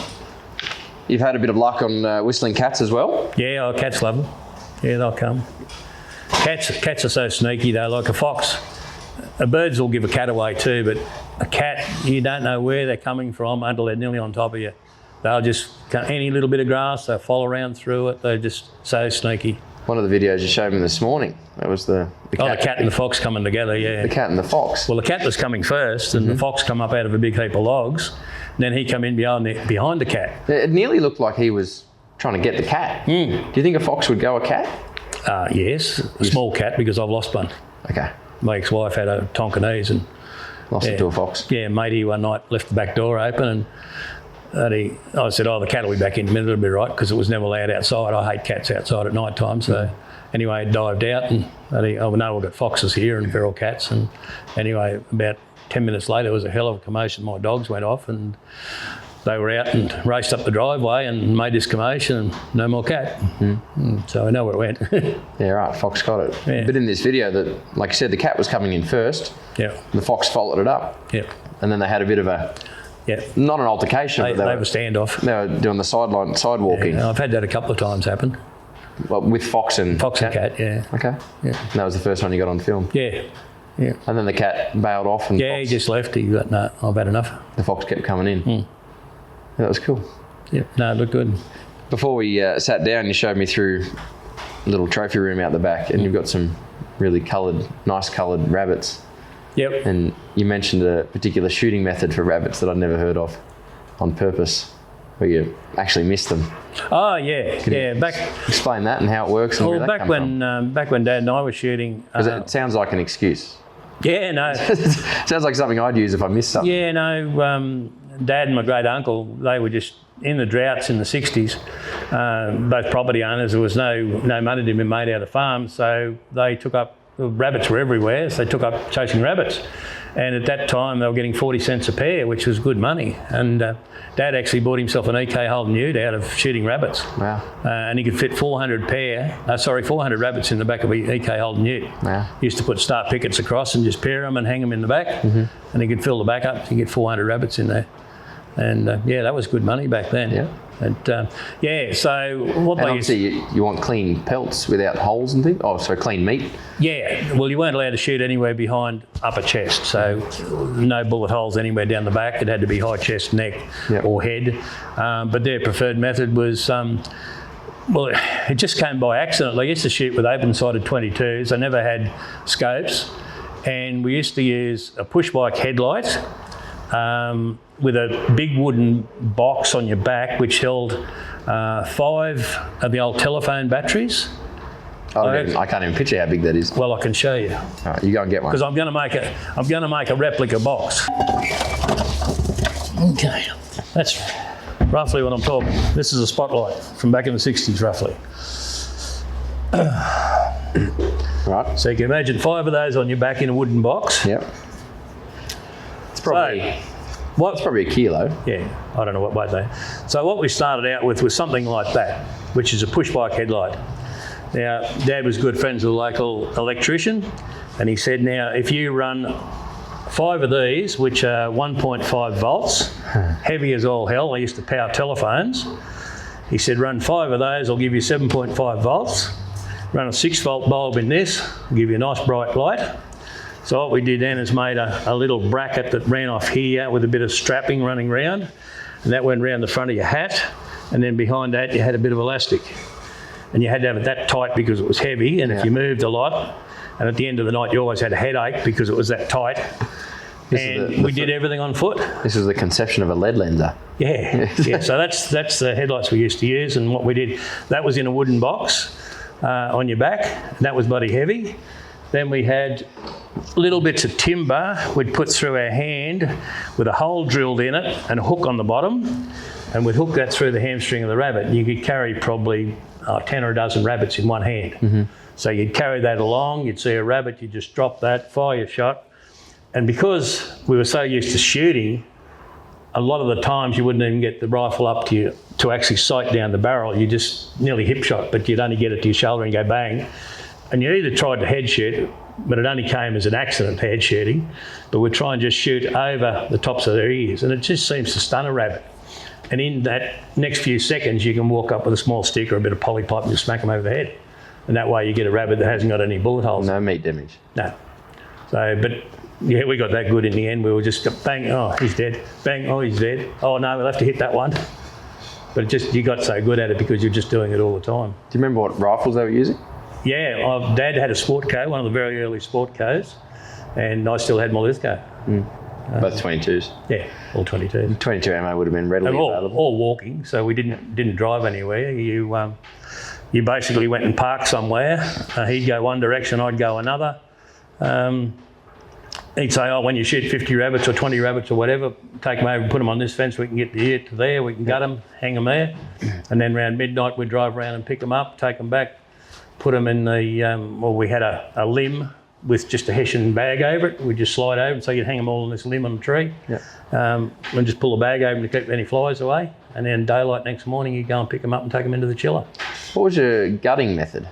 You've had a bit of luck on whistling cats as well? yeah, cats love them. Yeah, they'll come. Cats are so sneaky though, like a fox. Birds will give a cat away too, but a cat, you don't know where they're coming from until they're nearly on top of you. They'll just, any little bit of grass, they'll follow around through it. They're just so sneaky. One of the videos you showed me this morning, that was the cat. The cat and the fox coming together, yeah. The cat and the fox. Well, the cat was coming first, and the fox come up out of a big heap of logs, and then he come in behind the cat. It nearly looked like he was trying to get the cat. Do you think a fox would go a cat? Yes, a small cat, because I've lost one. Okay. My ex-wife had a Tonkinese and Lost it to a fox. Yeah, matey one night left the back door open, and I said, the cat will be back in a minute, it'll be right, because it was never allowed outside. I hate cats outside at night time. So anyway, it dived out, and we've got foxes here and feral cats. And anyway, about 10 minutes later, there was a hell of a commotion. My dogs went off, and they were out and raced up the driveway and made this commotion, and no more cat. So I know where it went. Yeah, right, fox got it. Yeah. But in this video, that, like you said, the cat was coming in first. Yeah. The fox followed it up. Yeah. And then they had a bit of a, yeah, not an altercation, they but were standoff. They were doing the side walking. Yeah, I've had that a couple of times happen. Well, with fox and cat, yeah. Okay. Yeah. And that was the first one you got on film. Yeah. Yeah. And then the cat bailed off, and he just left. He got, no, I've had enough. The fox kept coming in. Yeah, that was cool. Yeah, no, it looked good. Before we sat down, you showed me through a little trophy room out the back, and you've got some really nice coloured rabbits. Yep. And you mentioned a particular shooting method for rabbits that I'd never heard of, on purpose, where you actually miss them. Oh yeah, Explain that and how it works and where that comes from. Back when Dad and I were shooting. Because it sounds like an excuse. Yeah, no. Sounds like something I'd use if I missed something. Yeah, no. Dad and my great uncle, they were just in the droughts in the 60s. Both property owners. There was no money to be made out of farms, so they took up. Rabbits were everywhere, so they took up chasing rabbits. And at that time, they were getting 40 cents a pair, which was good money. And Dad actually bought himself an EK Holden ute out of shooting rabbits. Wow. And he could fit 400 rabbits in the back of an EK Holden ute. Wow. He used to put start pickets across and just pair them and hang them in the back. And he could fill the back up. You get 400 rabbits in there. And that was good money back then. Yeah. And so what and they obviously you want clean pelts without holes and things. Oh, so clean meat. Yeah, well, you weren't allowed to shoot anywhere behind upper chest, so no bullet holes anywhere down the back. It had to be high chest, neck, or head. But their preferred method was, it just came by accident. They used to shoot with open-sided 22s. They never had scopes, and we used to use a push-bike headlight. With a big wooden box on your back which held 5 of the old telephone batteries. I can't even picture how big that is. Well, I can show you. All right, you go and get one. Because I'm going to make a replica box. Okay, that's roughly what I'm talking. This is a spotlight from back in the 60s, roughly. Right. So you can imagine 5 of those on your back in a wooden box. Yep. It's probably a kilo. Yeah, I don't know what weight they are. So what we started out with was something like that, which is a push-bike headlight. Now, Dad was good friends with a local electrician, and he said, now, if you run 5 of these, which are 1.5 volts, heavy as all hell, they used to power telephones. He said, run 5 of those, I'll give you 7.5 volts. Run a 6-volt bulb in this, I'll give you a nice bright light. So what we did then is made a little bracket that ran off here with a bit of strapping running round, and that went round the front of your hat, and then behind that you had a bit of elastic. And you had to have it that tight because it was heavy, and if you moved a lot, and at the end of the night you always had a headache because it was that tight. We did everything on foot. This was the conception of a lead lenser. Yeah, yeah. So that's the headlights we used to use, and what we did, that was in a wooden box on your back, and that was bloody heavy. Then we had little bits of timber we'd put through our hand with a hole drilled in it and a hook on the bottom, and we'd hook that through the hamstring of the rabbit. You could carry probably 10 or a dozen rabbits in one hand. Mm-hmm. So you'd carry that along, you'd see a rabbit, you'd just drop that, fire your shot. And because we were so used to shooting, a lot of the times you wouldn't even get the rifle up to you to actually sight down the barrel. You just nearly hip shot, but you'd only get it to your shoulder and go bang. And you either tried to head shoot, but it only came as an accident to head shooting, but we'd try and just shoot over the tops of their ears, and it just seems to stun a rabbit. And in that next few seconds, you can walk up with a small stick or a bit of polypipe and just smack them over the head. And that way you get a rabbit that hasn't got any bullet holes. No meat damage. No. So, but yeah, we got that good in the end. We were just bang, oh, he's dead. Bang, oh, he's dead. Oh, no, we'll have to hit that one. But it just, you got so good at it because you're just doing it all the time. Do you remember what rifles they were using? Yeah, Dad had a sport co, one of the very early sport co's, and I still had my Lithco. Both 22s? Yeah, all 22s. 22 ammo would have been readily available. All walking, so we didn't drive anywhere. You basically went and parked somewhere. He'd go one direction, I'd go another. He'd say, oh, when you shoot 50 rabbits or 20 rabbits or whatever, take them over and put them on this fence. We can get here to there, we can gut them, hang them there. And then around midnight, we'd drive around and pick them up, take them back, put them in the, we had a limb with just a hessian bag over it. We'd just slide over, so you'd hang them all on this limb on the tree. Yeah. And just pull the bag over to keep any flies away. And then daylight next morning, you'd go and pick them up and take them into the chiller. What was your gutting method?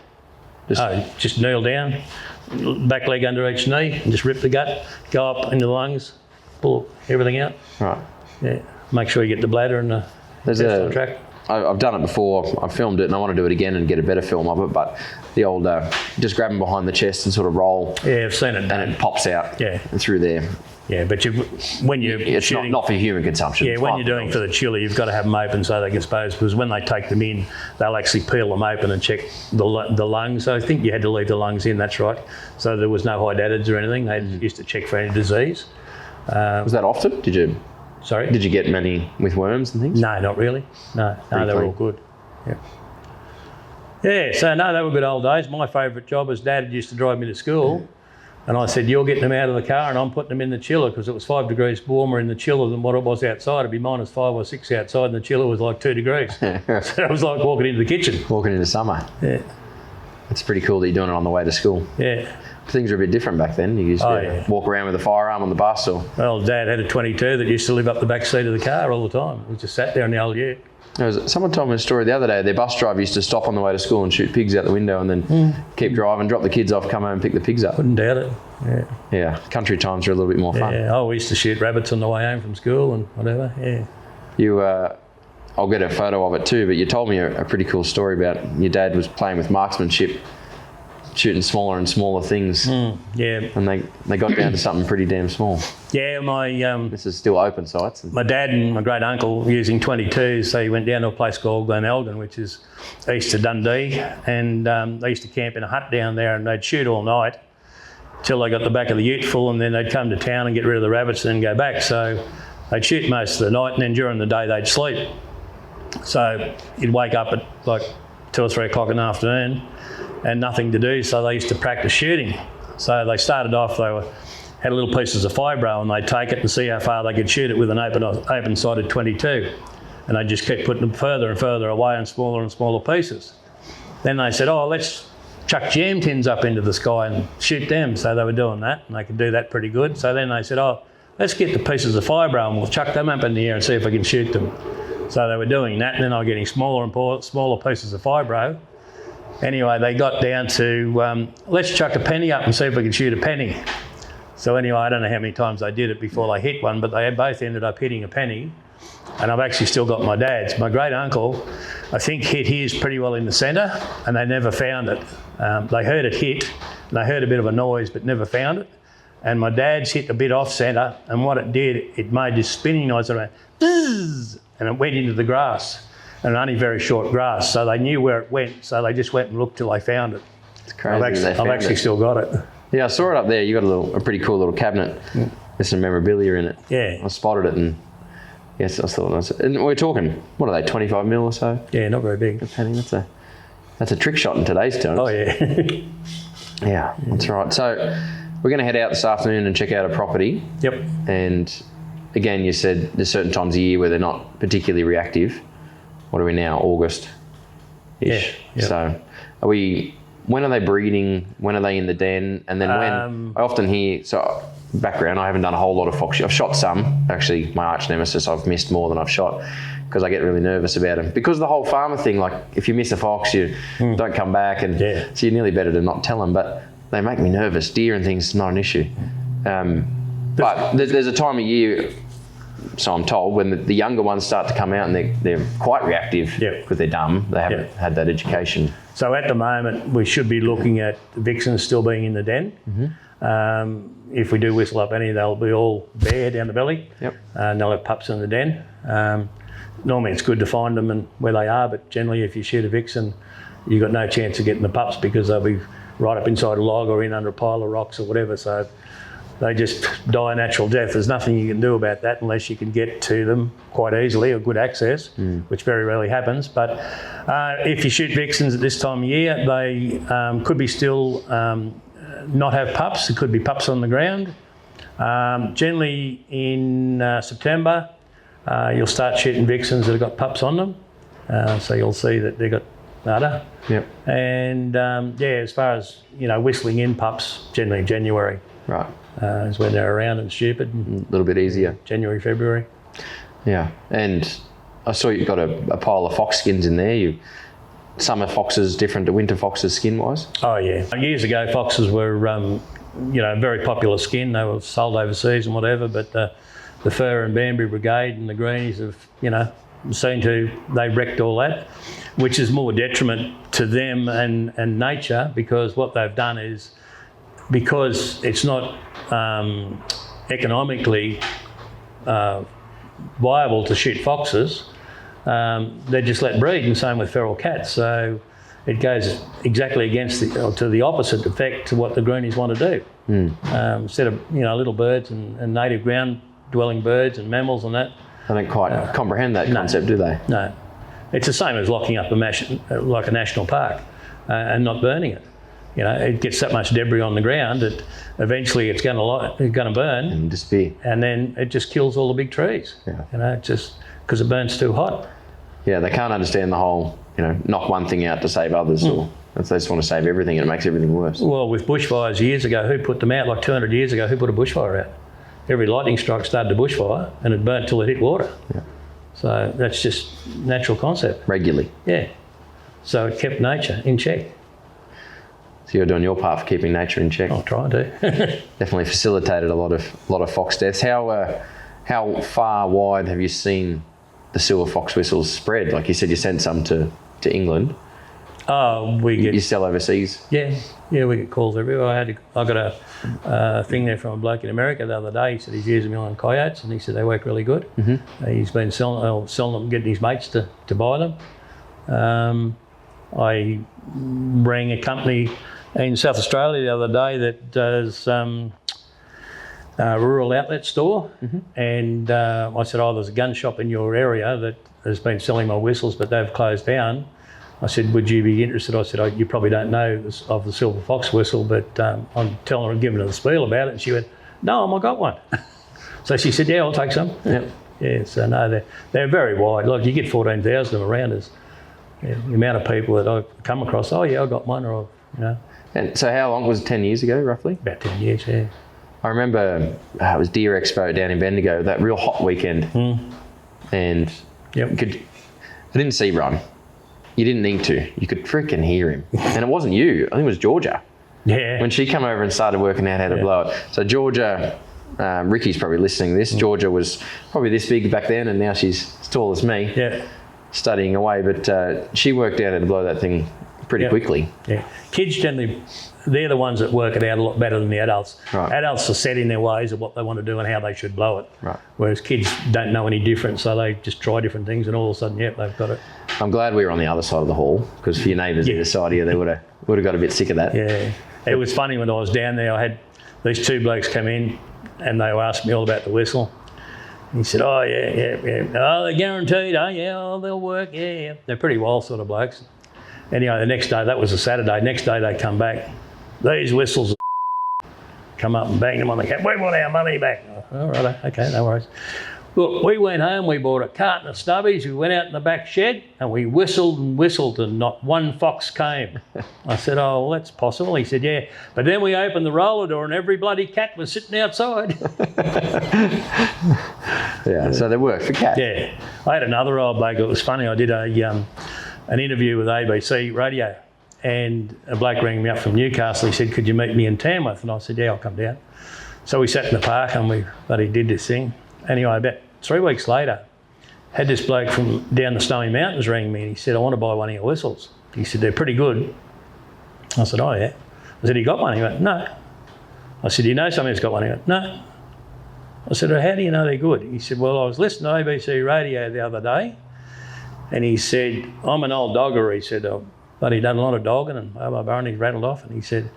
Just kneel down, back leg under each knee, and just rip the gut, go up into the lungs, pull everything out. Right. Yeah. Make sure you get the bladder and the chest on track. I've done it before. I've filmed it and I want to do it again and get a better film of it. But the old just grab them behind the chest and sort of roll. Yeah, I've seen it. And it pops out. Yeah. Through there. Yeah, but when you're it's shooting, not for human consumption. Yeah, when you're doing for the chiller, you've got to have them open so they can expose, because when they take them in, they'll actually peel them open and check the lungs. So I think you had to leave the lungs in, that's right. So there was no hydatids or anything. They used to check for any disease. Was that often? Sorry? Did you get many with worms and things? No, not really. No, they were all good. Yeah. Yeah, so no, they were good old days. My favourite job was Dad used to drive me to school. And I said, you're getting them out of the car and I'm putting them in the chiller, because it was 5 degrees warmer in the chiller than what it was outside. It'd be minus 5 or 6 outside and the chiller was like 2 degrees. So it was like walking into the kitchen. Walking into summer. Yeah. It's pretty cool that you're doing it on the way to school. Yeah. Things were a bit different back then. You used to walk around with a firearm on the bus or... Well, Dad had a 22 that used to live up the back seat of the car all the time. We just sat there in the old ute. Someone told me a story the other day. Their bus driver used to stop on the way to school and shoot pigs out the window and then keep driving, drop the kids off, come home and pick the pigs up. Wouldn't doubt it. Yeah. Yeah. Country times are a little bit more fun. Yeah. We used to shoot rabbits on the way home from school and whatever. Yeah. I'll get a photo of it too, but you told me a pretty cool story about your dad was playing with marksmanship, shooting smaller and smaller things. Yeah. And they got down to something pretty damn small. Yeah, this is still open sights. My dad and my great uncle using 22s, so he went down to a place called Glen Innes, which is east of Dundee, and they used to camp in a hut down there, and they'd shoot all night till they got the back of the ute full, and then they'd come to town and get rid of the rabbits and then go back. So they'd shoot most of the night, and then during the day they'd sleep. So you'd wake up at like 2 or 3 o'clock in the afternoon and nothing to do, so they used to practice shooting. So they started off, had little pieces of fibro, and they'd take it and see how far they could shoot it with an open-sided 22. And they'd just keep putting them further and further away in smaller and smaller pieces. Then they said, let's chuck jam tins up into the sky and shoot them. So they were doing that, and they could do that pretty good. So then they said, let's get the pieces of fibro and we'll chuck them up in the air and see if we can shoot them. So they were doing that, and then they were getting smaller and smaller pieces of fibro. Anyway, they got down to, let's chuck a penny up and see if we can shoot a penny. So anyway, I don't know how many times they did it before they hit one, but they both ended up hitting a penny. And I've actually still got my dad's. My great uncle, I think, hit his pretty well in the centre, and they never found it. They heard it hit, and they heard a bit of a noise, but never found it. And my dad's hit a bit off centre, and what it did, it made this spinning noise around, and it went into the grass. And only very short grass, so they knew where it went, so they just went and looked till they found it. It's crazy. I've actually still got it. Yeah, I saw it up there. You got a pretty cool little cabinet with some memorabilia in it. Yeah. I spotted it, and yes, I thought it was. And we're talking, what are they, 25 mil or so? Yeah, not very big. A penny. That's a trick shot in today's terms. Oh yeah. Yeah, that's right. So we're going to head out this afternoon and check out a property. Yep. And again, you said there's certain times of year where they're not particularly reactive. What are we now? August-ish. Yeah. Yep. So when are they breeding? When are they in the den? And then when, I often hear, so background, I haven't done a whole lot of fox. I've shot some. Actually, my arch nemesis, I've missed more than I've shot because I get really nervous about them. Because the whole farmer thing, like if you miss a fox, you don't come back. And so you're nearly better to not tell them. But they make me nervous. Deer and things, not an issue. But there's a time of year, so I'm told, when the younger ones start to come out and they're quite reactive because they're dumb. They haven't had that education. So at the moment, we should be looking at vixens still being in the den. If we do whistle up any, they'll be all bare down the belly. And they'll have pups in the den. Normally it's good to find them and where they are, but generally if you shoot a vixen, you've got no chance of getting the pups because they'll be right up inside a log or in under a pile of rocks or whatever. So they just die a natural death. There's nothing you can do about that unless you can get to them quite easily or good access, which very rarely happens. But if you shoot vixens at this time of year, they could be still not have pups. It could be pups on the ground. Generally in September, you'll start shooting vixens that have got pups on them. So you'll see that they've got udder. And as far as, whistling in pups, generally January. Right. Is when they're around and stupid. A little bit easier. January, February. Yeah, and I saw you've got a pile of fox skins in there. Summer foxes different to winter foxes skin-wise? Oh, yeah. Years ago, foxes were, very popular skin. They were sold overseas and whatever, but the Fur and Banbury Brigade and the Greenies have, they've wrecked all that, which is more detriment to them and nature, because what they've done is, because it's not economically viable to shoot foxes, they just let breed, and same with feral cats. So it goes exactly against to the opposite effect to what the greenies want to do. Instead of little birds and native ground dwelling birds and mammals and that. They don't quite comprehend that concept, do they? No. It's the same as locking up like a national park and not burning it. It gets that much debris on the ground that eventually it's going to burn and disappear, and then it just kills all the big trees. Just because it burns too hot. Yeah, they can't understand the whole, knock one thing out to save others, or they just want to save everything, and it makes everything worse. Well, with bushfires years ago, who put them out? Like 200 years ago, who put a bushfire out? Every lightning strike started a bushfire, and it burnt till it hit water. So that's just natural concept. Regularly. Yeah. So it kept nature in check. So you're doing your part for keeping nature in check. I'll try to. Definitely facilitated a lot of fox deaths. How far wide have you seen the Silva Fox Whistles spread? Like you said, you sent some to England. You sell overseas? Yeah, we get calls everywhere. I got a thing there from a bloke in America the other day. He said he's using me on coyotes, and he said they work really good. He's been selling them, getting his mates to buy them. I rang a company in South Australia the other day that does a rural outlet store, and I said, there's a gun shop in your area that has been selling my whistles, but they've closed down. I said, would you be interested? I said, you probably don't know of the Silva Fox Whistle, but I'm telling her, giving her the spiel about it, and she went, no, I got one. So she said, I'll take some. Yeah, so no, they're very wide. Like you get 14,000 of them around us. The amount of people that I've come across, I got one, or And so how long was it, 10 years ago, roughly? About 10 years, yeah. I remember it was Deer Expo down in Bendigo, that real hot weekend. And I didn't see Ron. You didn't need to. You could freaking hear him. And it wasn't you. I think it was Georgia. Yeah. When she came over and started working out how to blow it. So Georgia, Ricky's probably listening to this. Georgia was probably this big back then, and now she's as tall as me. Yeah. Studying away, but she worked out how to blow that thing pretty quickly. Yeah. Kids generally, they're the ones that work it out a lot better than the adults. Right. Adults are set in their ways of what they want to do and how they should blow it. Right. Whereas kids don't know any different, so they just try different things, and all of a sudden, they've got it. I'm glad we were on the other side of the hall, because for your neighbours either side of you, they would have got a bit sick of that. Yeah. It was funny when I was down there. I had these two blokes come in, and they were asking me all about the whistle. He said, oh, yeah. Oh, they're guaranteed, they'll work, yeah. They're pretty wild sort of blokes. Anyway, the next day, that was a Saturday, next day they come back, these whistles come up and bang them on the cab. We want our money back. All right, okay, no worries. Look, we went home, we bought a carton of stubbies, we went out in the back shed and we whistled and whistled and not one fox came. I said, oh, well, that's possible. He said, yeah. But then we opened the roller door and every bloody cat was sitting outside. Yeah, so they work for cats. Yeah. I had another old bloke, it was funny, I did an interview with ABC Radio and a bloke rang me up from Newcastle. He said, could you meet me in Tamworth? And I said, yeah, I'll come down. So we sat in the park and we bloody did this thing. Anyway, about 3 weeks later, had this bloke from down the Snowy Mountains ring me and he said, I want to buy one of your whistles. He said, they're pretty good. I said, oh yeah. I said, you got one? He went, no. I said, you know someone who's got one? He went, no. I said, well, how do you know they're good? He said, well, I was listening to ABC Radio the other day and he said, I'm an old dogger. He said, but he done a lot of dogging and he rattled off and he said,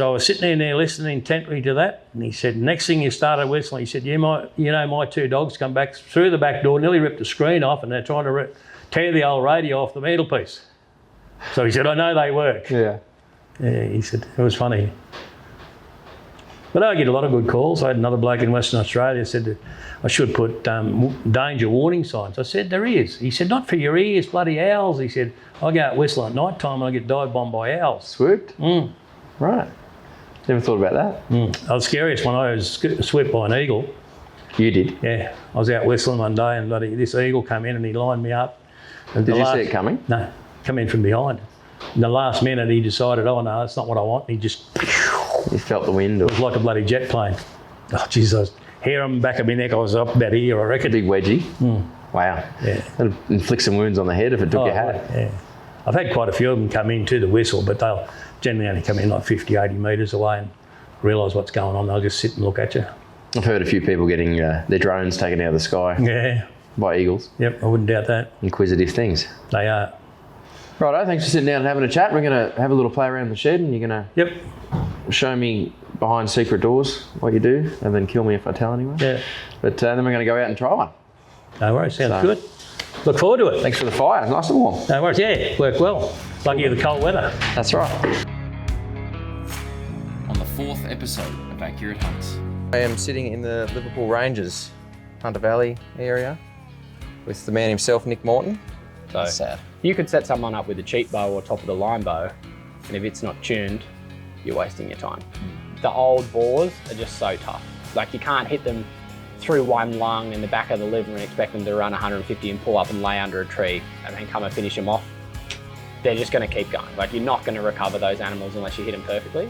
I was sitting in there listening intently to that and he said, next thing you started whistling, he said, you know, my 2 dogs come back through the back door, nearly ripped the screen off and they're trying to tear the old radio off the mantelpiece. So he said, I know they work. Yeah. Yeah, he said, it was funny. But I get a lot of good calls. I had another bloke in Western Australia said that I should put danger warning signs. I said, there is. He said, not for your ears, bloody owls. He said, I go out whistling at night time and I get dive bombed by owls. Swooped? Right. Never thought about that. I was scariest when I was swooped by an eagle. You did? Yeah. I was out whistling one day and bloody this eagle came in and he lined me up. And did you see it coming? No, come in from behind. In the last minute he decided, oh no, that's not what I want. And he just... You felt the wind? Or... It was like a bloody jet plane. Oh Jesus. Hair on the back of my neck, I was up about here, I reckon. Big wedgie? Wow. Yeah. That'd inflict some wounds on the head if it took your hat. Yeah. I've had quite a few of them come in to the whistle, but they'll generally only come in like 50, 80 metres away and realise what's going on. They'll just sit and look at you. I've heard a few people getting their drones taken out of the sky by eagles. Yep, I wouldn't doubt that. Inquisitive things. They are. Righto, thanks for sitting down and having a chat. We're going to have a little play around the shed and you're going to show me behind secret doors what you do and then kill me if I tell anyone. Yeah. But then we're going to go out and try one. No worries, sounds good. Look forward to it. Thanks for the fire, it's nice and warm. No worries, yeah, worked well. Lucky with the cold weather. That's right. On the 4th episode of Accurate Hunts. I am sitting in the Liverpool Ranges, Hunter Valley area with the man himself, Nick Morton. So sad. You could set someone up with a cheap bow or top of the line bow, and if it's not tuned, you're wasting your time. The old boars are just so tough. Like you can't hit them through one lung in the back of the liver and expect them to run 150 and pull up and lay under a tree and then come and finish them off. They're just going to keep going. Like you're not going to recover those animals unless you hit them perfectly.